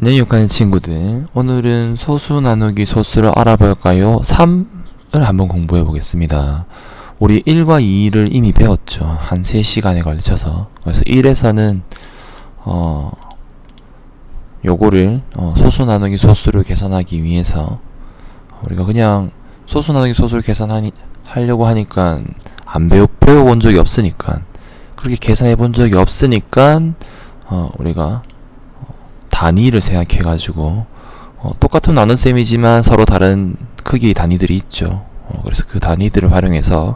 안녕 육하는 친구들, 오늘은 소수 나누기 소수를 알아볼까요? 3을 한번 공부해 보겠습니다. 우리 1과 2를 이미 배웠죠. 한 3시간에 걸쳐서. 그래서 1에서는 요거를 소수 나누기 소수를 계산하기 위해서 우리가 그냥 소수 나누기 소수를 계산하려고 하니까 안 배워본 적이 없으니까, 그렇게 계산해 본 적이 없으니까 우리가 단위를 생각해가지고 똑같은 나눗셈이지만 서로 다른 크기의 단위들이 있죠. 그래서 그 단위들을 활용해서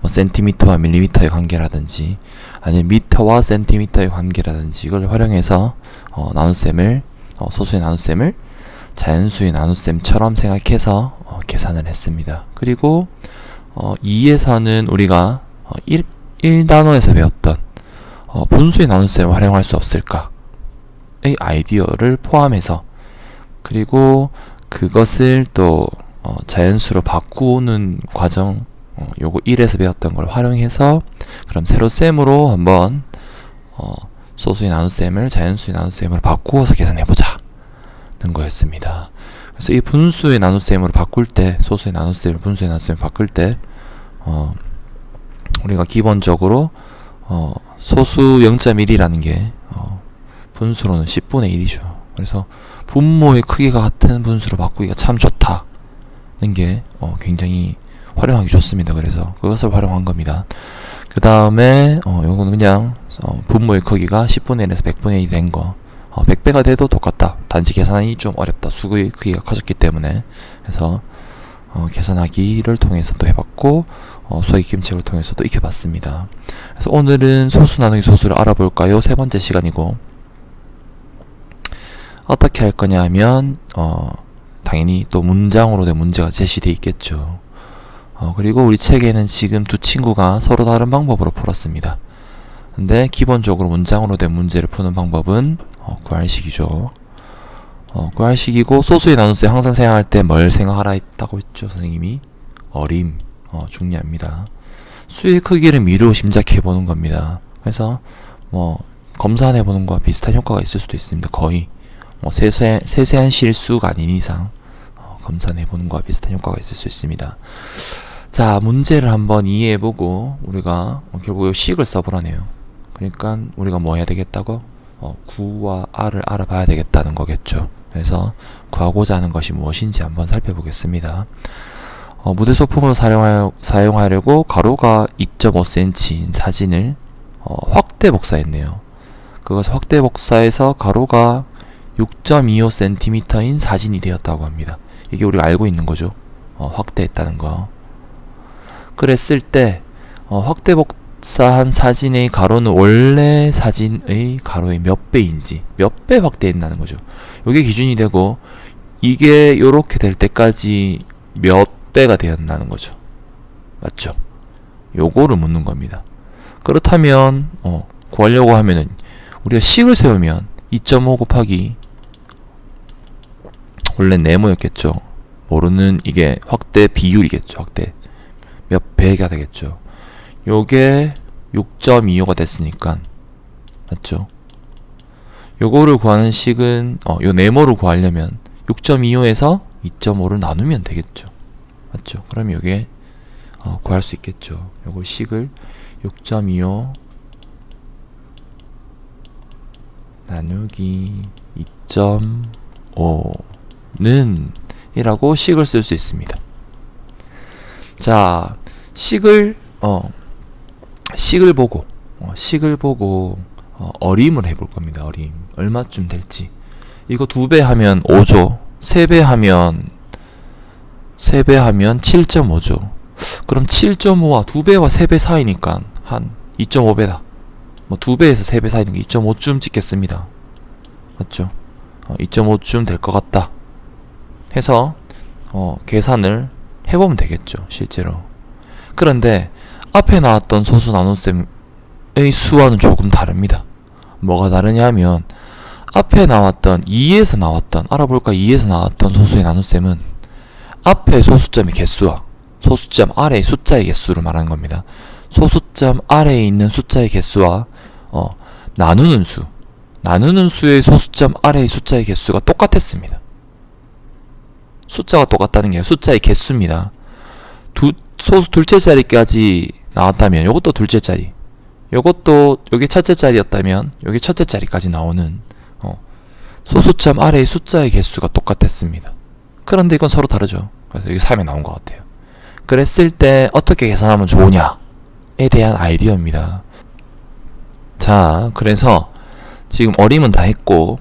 뭐 센티미터와 밀리미터의 관계라든지 아니면 미터와 센티미터의 관계라든지 이걸 활용해서 나눗셈을 소수의 나눗셈을 자연수의 나눗셈처럼 생각해서 계산을 했습니다. 그리고 2에서는 우리가 1단원에서 배웠던 분수의 나눗셈을 활용할 수 없을까 의 아이디어를 포함해서, 그리고 그것을 또 자연수로 바꾸는 과정, 요거 1에서 배웠던 걸 활용해서 그럼 세로셈으로 한번 소수의 나눗셈을 자연수의 나눗셈으로 바꾸어서 계산해보자 는 거였습니다. 그래서 이 분수의 나눗셈으로 바꿀 때, 소수의 나눗셈을 분수의 나눗셈으로 바꿀 때 우리가 기본적으로 소수 0.1이라는 게 분수로는 10분의 1이죠. 그래서 분모의 크기가 같은 분수로 바꾸기가 참 좋다는 게 굉장히 활용하기 좋습니다. 그래서 그것을 활용한 겁니다. 그 다음에 요거는 그냥 분모의 크기가 10분의 1에서 100분의 1이 된 거, 100배가 돼도 똑같다. 단지 계산이 좀 어렵다. 수의 크기가 커졌기 때문에. 그래서 계산하기를 통해서 또 해봤고 수의 기침책을 통해서 또 익혀봤습니다. 그래서 오늘은 소수 나누기 소수를 알아볼까요? 세 번째 시간이고, 어떻게 할 거냐 하면 당연히 또 문장으로 된 문제가 제시되어 있겠죠. 그리고 우리 책에는 지금 두 친구가 서로 다른 방법으로 풀었습니다. 근데 기본적으로 문장으로 된 문제를 푸는 방법은 구할식이죠. 구할식이고, 소수의 나눗셈 항상 생각할 때 뭘 생각하라 했다고 했죠, 선생님이? 어림, 중요합니다. 수의 크기를 미루어 심작해보는 겁니다. 그래서 검사해보는 거와 비슷한 효과가 있을 수도 있습니다. 거의 세세한 실수가 아닌 이상 검사해보는 거와 비슷한 효과가 있을 수 있습니다. 자, 문제를 한번 이해해보고 우리가 결국 이 식을 써보라네요. 그러니까 우리가 뭐 해야 되겠다고? 구와 r을 알아봐야 되겠다는 거겠죠. 그래서 구하고자 하는 것이 무엇인지 한번 살펴보겠습니다. 무대 소품으로 사용하려고 가로가 2.5cm인 사진을 확대 복사했네요. 그것을 확대 복사해서 가로가 6.25cm인 사진이 되었다고 합니다. 이게 우리가 알고 있는 거죠. 확대했다는 거. 그랬을 때 확대 복사한 사진의 가로는 원래 사진의 가로의 몇 배인지, 몇 배 확대했다는 거죠. 이게 기준이 되고, 이게 요렇게 될 때까지 몇 배가 되었다는 거죠. 맞죠? 요거를 묻는 겁니다. 그렇다면 구하려고 하면은 우리가 식을 세우면 2.5 곱하기 원래 네모였겠죠. 모르는 이게 확대 비율이겠죠. 확대 몇 배가 되겠죠. 요게 6.25가 됐으니까, 맞죠? 요거를 구하는 식은 요 네모를 구하려면 6.25에서 2.5를 나누면 되겠죠. 맞죠? 그럼 요게 구할 수 있겠죠. 요걸 식을 6.25 나누기 2.5는 이라고 식을 쓸 수 있습니다. 자, 식을 보고 어림을 해볼 겁니다. 어림 얼마쯤 될지. 이거 2배 하면 5죠. 3배 하면 7.5죠. 그럼 7.5와 2배와 3배 사이니까 한 2.5배다. 2배에서 3배 사이니까 2.5쯤 찍겠습니다. 맞죠? 2.5쯤 될 것 같다 해서 계산을 해보면 되겠죠, 실제로. 그런데 앞에 나왔던 소수 나눗셈의 수와는 조금 다릅니다. 뭐가 다르냐 하면, 앞에 나왔던 2에서 나왔던, 알아볼까? 2에서 나왔던 소수의 나눗셈은 앞에 소수점의 개수와 소수점 아래의 숫자의 개수를 말하는 겁니다. 소수점 아래에 있는 숫자의 개수와 나누는 수, 나누는 수의 소수점 아래의 숫자의 개수가 똑같았습니다. 숫자가 똑같다는 게 숫자의 개수입니다. 소수 둘째 자리까지 나왔다면 요것도 둘째 자리, 요것도 요게 첫째 자리였다면 요게 첫째 자리까지 나오는 소수점 아래의 숫자의 개수가 똑같았습니다. 그런데 이건 서로 다르죠. 그래서 여기 3이 나온 것 같아요. 그랬을 때 어떻게 계산하면 좋으냐에 대한 아이디어입니다. 자, 그래서 지금 어림은 다 했고,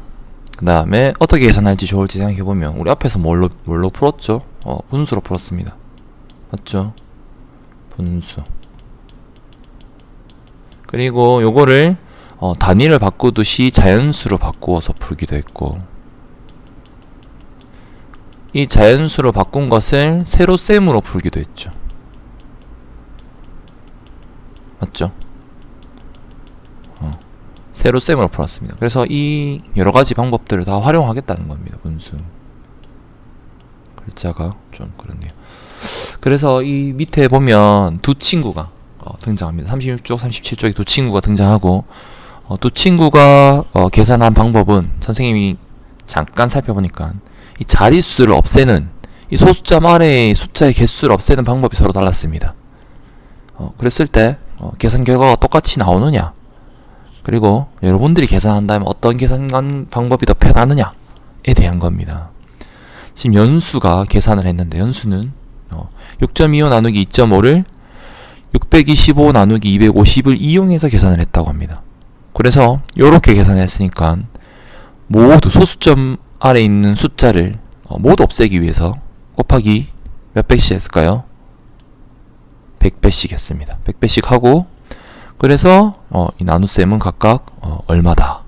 그 다음에 어떻게 계산할지 좋을지 생각해보면 우리 앞에서 뭘로 풀었죠? 분수로 풀었습니다. 맞죠? 분수. 그리고 요거를 단위를 바꾸듯이 자연수로 바꾸어서 풀기도 했고, 이 자연수로 바꾼 것을 세로셈으로 풀기도 했죠. 맞죠? 세로셈으로 풀었습니다. 그래서 이 여러가지 방법들을 다 활용하겠다는 겁니다. 분수. 글자가 좀 그렇네요. 그래서 이 밑에 보면 두 친구가 등장합니다. 36쪽, 37쪽에 두 친구가 등장하고, 두 친구가 계산한 방법은 선생님이 잠깐 살펴보니까 이 자릿수를 없애는, 이 소수점 아래의 숫자의 개수를 없애는 방법이 서로 달랐습니다. 그랬을 때 계산 결과가 똑같이 나오느냐, 그리고 여러분들이 계산한다면 어떤 계산 방법이 더 편하느냐에 대한 겁니다. 지금 연수가 계산을 했는데, 연수는 6.25 나누기 2.5를 625 나누기 250을 이용해서 계산을 했다고 합니다. 그래서 요렇게 계산했으니까 모두 소수점 아래 있는 숫자를 모두 없애기 위해서 곱하기 몇 배씩 했을까요? 100배씩 했습니다. 100배씩 하고, 그래서 이 나눗셈은 각각 얼마다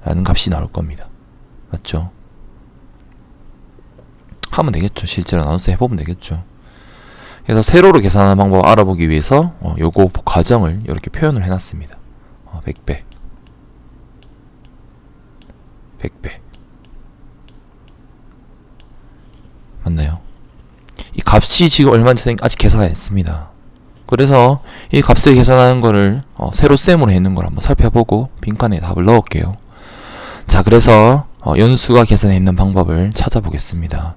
라는 값이 나올 겁니다. 맞죠? 하면 되겠죠. 실제로 나눗셈 해보면 되겠죠. 그래서 세로로 계산하는 방법을 알아보기 위해서 요거 과정을 이렇게 표현을 해놨습니다. 100배 100배 맞나요? 이 값이 지금 얼마인지 아직 계산 안 했습니다. 그래서 이 값을 계산하는 거를 세로셈으로 했는 걸 한번 살펴보고 빈칸에 답을 넣을게요. 자, 그래서 연수가 계산했는 방법을 찾아보겠습니다.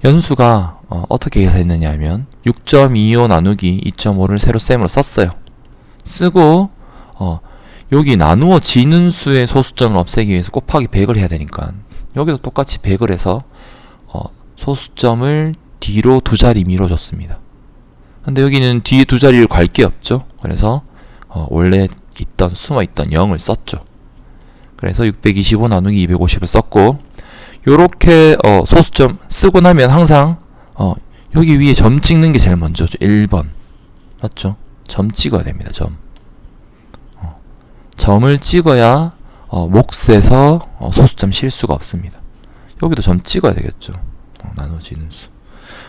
연수가 어떻게 계산했느냐 하면 6.25 나누기 2.5를 세로셈으로 썼어요. 쓰고 여기 나누어지는 수의 소수점을 없애기 위해서 곱하기 100을 해야 되니까 여기도 똑같이 100을 해서 소수점을 뒤로 두 자리 밀어줬습니다. 근데 여기는 뒤에 두 자리를 갈 게 없죠. 그래서 원래 있던 숨어있던 0을 썼죠. 그래서 625 나누기 250을 썼고, 요렇게 소수점 쓰고 나면 항상 여기 위에 점 찍는 게 제일 먼저죠. 1번 맞죠? 점 찍어야 됩니다. 점을 찍어야 몫에서 소수점 실수가 없습니다. 여기도 점 찍어야 되겠죠. 나눠지는 수.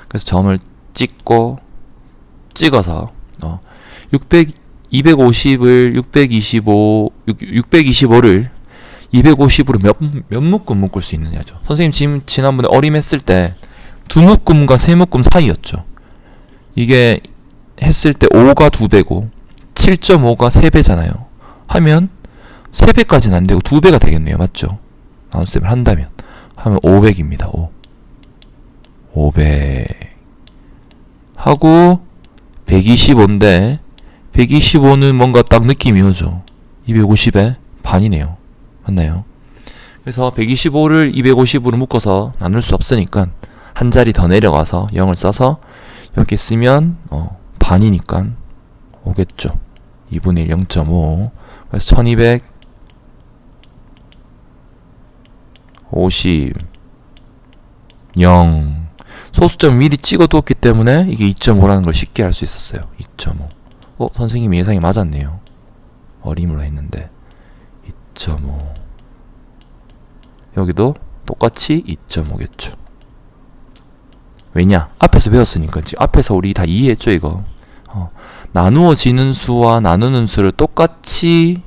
그래서 점을 찍어서 250을 625를 250으로 몇 묶음 묶을 수 있느냐죠. 선생님 지난번에 어림했을 때 두 묶음과 세 묶음 사이였죠. 이게 했을 때 5가 2배고 7.5가 3배잖아요. 하면 3배까지는 안 되고 2배가 되겠네요. 맞죠? 나눗셈을 한다면 하면 500입니다. 500 하고 125인데 125는 뭔가 딱 느낌이 오죠. 250의 반이네요. 맞나요? 그래서 125를 250으로 묶어서 나눌 수 없으니까 한 자리 더 내려가서 0을 써서 이렇게 쓰면 반이니까 오겠죠. 2분의 1 0.5. 그래서 1250 0 소수점 미리 찍어두었기 때문에 이게 2.5라는 걸 쉽게 알 수 있었어요. 2.5. 선생님이 예상이 맞았네요. 어림으로 했는데 2.5. 여기도 똑같이 2.5겠죠. 왜냐? 앞에서 배웠으니까. 지금 앞에서 우리 다 이해했죠, 이거. 나누어지는 수와 나누는 수를 똑같은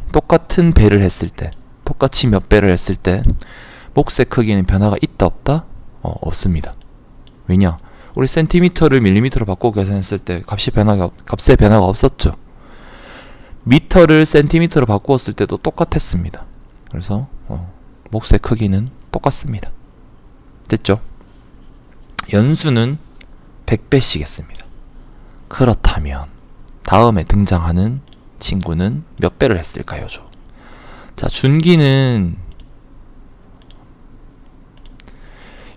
배를 했을 때, 똑같이 몇 배를 했을 때 몫의 크기는 변화가 있다 없다? 없습니다. 왜냐? 우리 센티미터를 밀리미터로 바꾸고 계산했을 때 값의 변화가 없었죠. 미터를 센티미터로 바꾸었을 때도 똑같았습니다. 그래서 몫의 크기는 똑같습니다. 됐죠? 연수는 100배씩했습니다. 그렇다면 다음에 등장하는 친구는 몇 배를 했을까요? 자, 준기는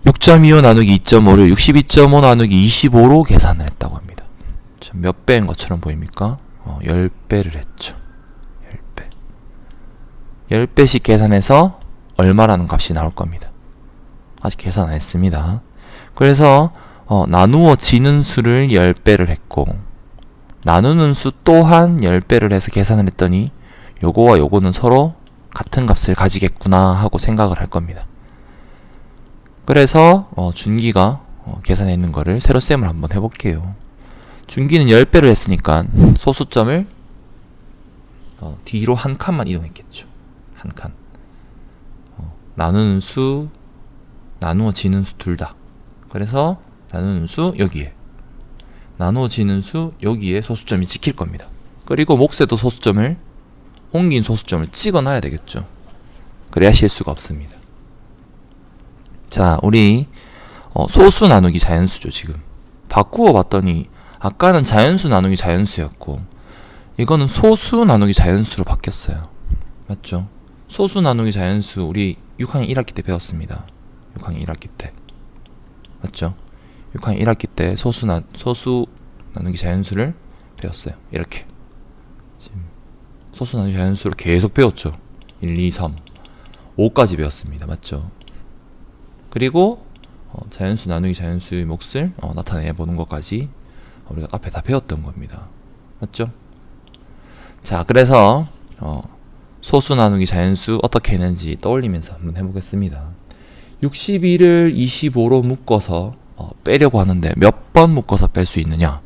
6.25 나누기 2.5를 62.5 나누기 25로 계산을 했다고 합니다. 몇 배인 것처럼 보입니까? 10배를 했죠. 10배. 10배씩 계산해서 얼마라는 값이 나올 겁니다. 아직 계산 안 했습니다. 그래서 나누어지는 수를 10배를 했고 나누는 수 또한 10배를 해서 계산을 했더니 요거와 요거는 서로 같은 값을 가지겠구나 하고 생각을 할 겁니다. 그래서 준기가 계산해 있는 거를 세로셈을 한번 해볼게요. 준기는 10배를 했으니까 소수점을 뒤로 한 칸만 이동했겠죠. 한 칸. 나누는 수, 나누어지는 수 둘 다. 그래서 나누는 수 여기에, 나누어지는 수 여기에 소수점이 찍힐 겁니다. 그리고 몫에도 소수점을, 옮긴 소수점을 찍어 놔야 되겠죠. 그래야 실수가 없습니다. 자, 우리 소수 나누기 자연수죠. 지금 바꾸어 봤더니 아까는 자연수 나누기 자연수였고 이거는 소수 나누기 자연수로 바뀌었어요. 맞죠? 소수 나누기 자연수 우리 6학년 1학기 때 배웠습니다. 6학년 1학기 때 맞죠? 6학년 1학기 때 소수 나누기 자연수를 배웠어요. 이렇게 지금 소수 나누기 자연수를 계속 배웠죠. 1, 2, 3, 5까지 배웠습니다. 맞죠? 그리고 자연수 나누기 자연수의 몫을 나타내 보는 것까지 우리가 앞에 다 배웠던 겁니다. 맞죠? 자, 그래서 소수 나누기 자연수 어떻게 했는지 떠올리면서 한번 해보겠습니다. 61을 25로 묶어서 빼려고 하는데 몇 번 묶어서 뺄 수 있느냐?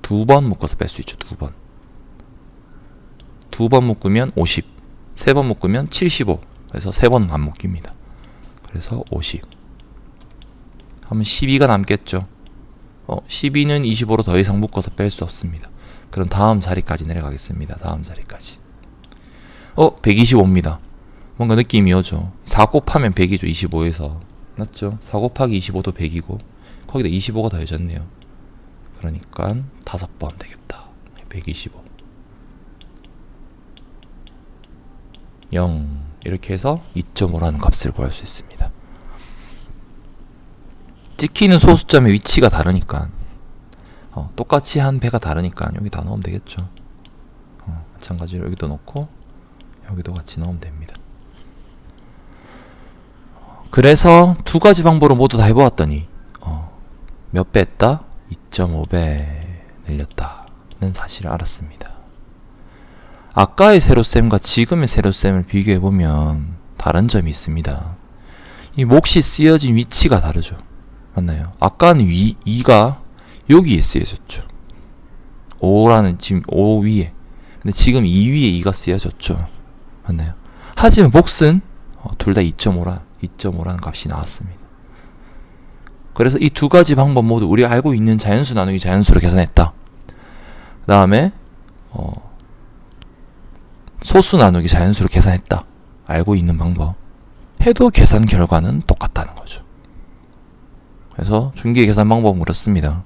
2번 묶어서 뺄 수 있죠. 2번. 2번 묶으면 50, 3번 묶으면 75. 그래서 3번은 안 묶입니다. 그래서 50 하면 12가 남겠죠. 12는 25로 더 이상 묶어서 뺄 수 없습니다. 그럼 다음 자리까지 내려가겠습니다. 다음 자리까지 125입니다. 뭔가 느낌이 오죠. 4 곱하면 100이죠. 25에서 맞죠? 4 곱하기 25도 100이고 거기다 25가 더해졌네요. 그러니까 5번 되겠다. 125 0 이렇게 해서 2.5라는 값을 구할 수 있습니다. 찍히는 소수점의 위치가 다르니까 똑같이 한 배가 다르니까 여기 다 넣으면 되겠죠. 마찬가지로 여기도 넣고 여기도 같이 넣으면 됩니다. 그래서 두 가지 방법으로 모두 다 해보았더니 몇 배 했다? 2.5배 늘렸다는 사실을 알았습니다. 아까의 세로셈과 지금의 세로셈을 비교해보면 다른 점이 있습니다. 이 몫이 쓰여진 위치가 다르죠. 맞나요? 아까는 2가 여기에 쓰여졌죠. 5라는 지금 5 위에. 근데 지금 2 위에 2가 쓰여졌죠. 맞나요? 하지만 몫은 둘 다 2.5라는 값이 나왔습니다. 그래서 이 두 가지 방법 모두 우리가 알고 있는 자연수 나누기 자연수로 계산했다. 그 다음에 소수 나누기 자연수로 계산했다. 알고 있는 방법 해도 계산 결과는 똑같다는 거죠. 그래서 준기의 계산 방법은 그렇습니다.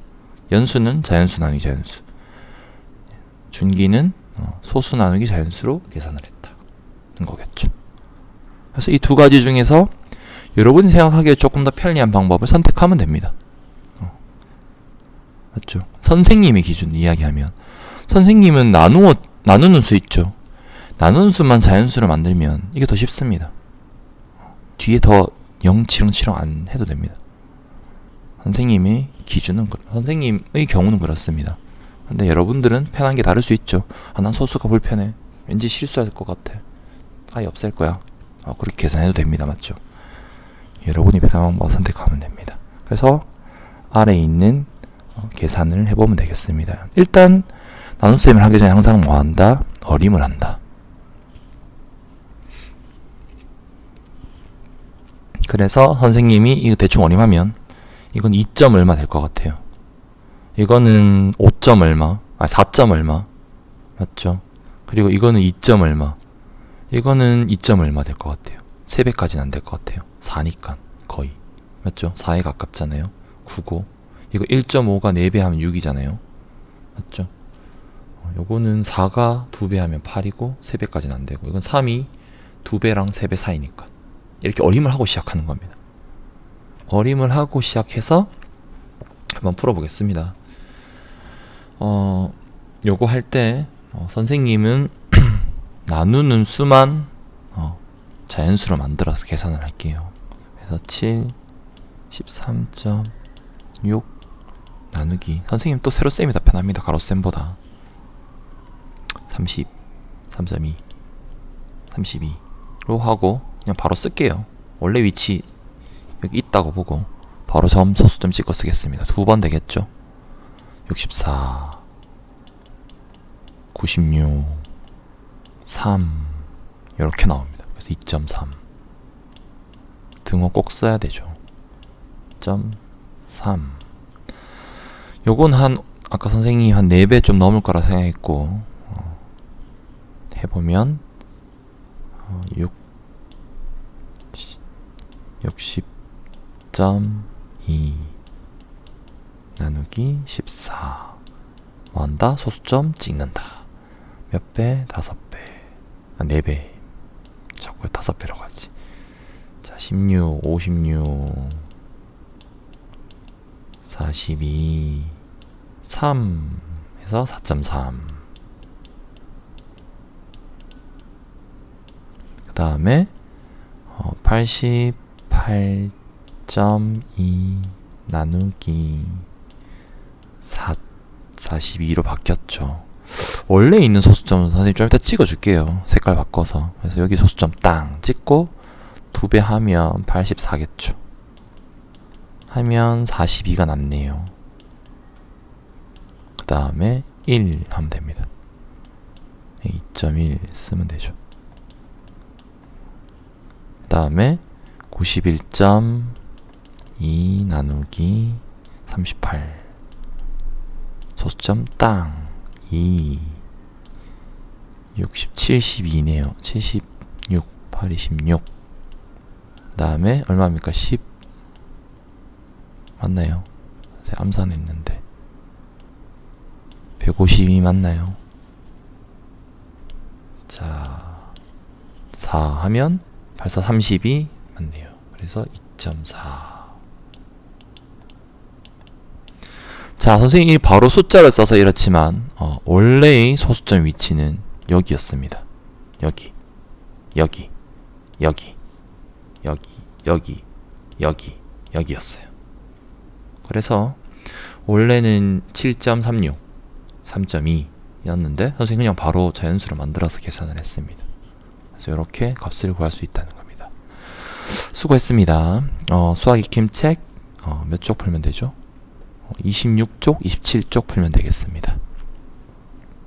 연수는 자연수 나누기 자연수, 준기는 소수 나누기 자연수로 계산을 했다는 거겠죠. 그래서 이 두 가지 중에서 여러분이 생각하기에 조금 더 편리한 방법을 선택하면 됩니다. 맞죠? 선생님의 기준 이야기하면 선생님은 나누는 수 있죠. 나누는 수만 자연수로 만들면 이게 더 쉽습니다. 뒤에 더 0, 7, 7 안 해도 됩니다. 선생님의 기준은 선생님의 경우는 그렇습니다. 근데 여러분들은 편한 게 다를 수 있죠. 난 소수가 불편해. 왠지 실수할 것 같아. 아예 없앨 거야. 그렇게 계산해도 됩니다. 맞죠? 여러분이 편한 방법 선택하면 됩니다. 그래서 아래에 있는 계산을 해보면 되겠습니다. 일단 나눗셈을 하기 전에 항상 뭐 한다? 어림을 한다. 그래서 선생님이 이거 대충 어림하면 이건 2점 얼마 될 것 같아요. 이거는 5점 얼마, 4점 얼마 맞죠? 그리고 이거는 2점 얼마, 이거는 2점 얼마 될 것 같아요? 3배까지는 안 될 것 같아요. 4니까 거의 맞죠? 4에 가깝잖아요. 9고 이거 1.5가 4배 하면 6이잖아요. 맞죠? 요거는 4가 2배 하면 8이고 3배까지는 안 되고, 이건 3이 2배랑 3배 사이니까 이렇게 어림을 하고 시작하는 겁니다. 어림을 하고 시작해서 한번 풀어보겠습니다. 요거 할 때 선생님은 나누는 수만 자연수로 만들어서 계산을 할게요. 그래서 7, 13.6 나누기, 선생님 또 세로 셈이 더 편합니다. 가로 셈보다. 30, 3.2, 32로 하고 그냥 바로 쓸게요. 원래 위치 여기 있다고 보고 바로 점 소수점 찍어 쓰겠습니다. 2번 되겠죠? 64, 96, 3 이렇게 나옵니다. 그래서 2.3 등호 꼭 써야 되죠. 3. 요건 아까 선생님이 한 4배 좀 넘을 거라 생각했고, 해보면 60.2 나누기 14. 뭐한다? 소수점 찍는다. 몇 배? 5배. 4배. 자꾸 5배라고 하지. 자, 16, 56, 42, 3 해서 4.3. 그 다음에 88.2 나누기 42로 바뀌었죠. 원래 있는 소수점은 선생님 좀 이따 찍어줄게요. 색깔 바꿔서. 그래서 여기 소수점 땅 찍고 2배 하면 84겠죠. 하면 42가 남네요. 그 다음에 1 하면 됩니다. 2.1 쓰면 되죠. 그 다음에 91.2 나누기 38 소수점 땅 2 72네요. 76 8 26. 그 다음에 얼마입니까? 10 맞나요? 제가 암산했는데 152 맞나요? 자, 4 하면 84 32 맞네요. 그래서 2.4. 자, 선생님이 바로 숫자를 써서 이렇지만 원래의 소수점 위치는 여기였습니다. 여기, 여기, 여기, 여기, 여기, 여기, 여기였어요. 그래서 원래는 7.36, 3.2였는데 선생님이 그냥 바로 자연수로 만들어서 계산을 했습니다. 그래서 이렇게 값을 구할 수 있다는 겁니다. 수고했습니다. 수학 익힘 책 몇 쪽 풀면 되죠? 26쪽, 27쪽 풀면 되겠습니다.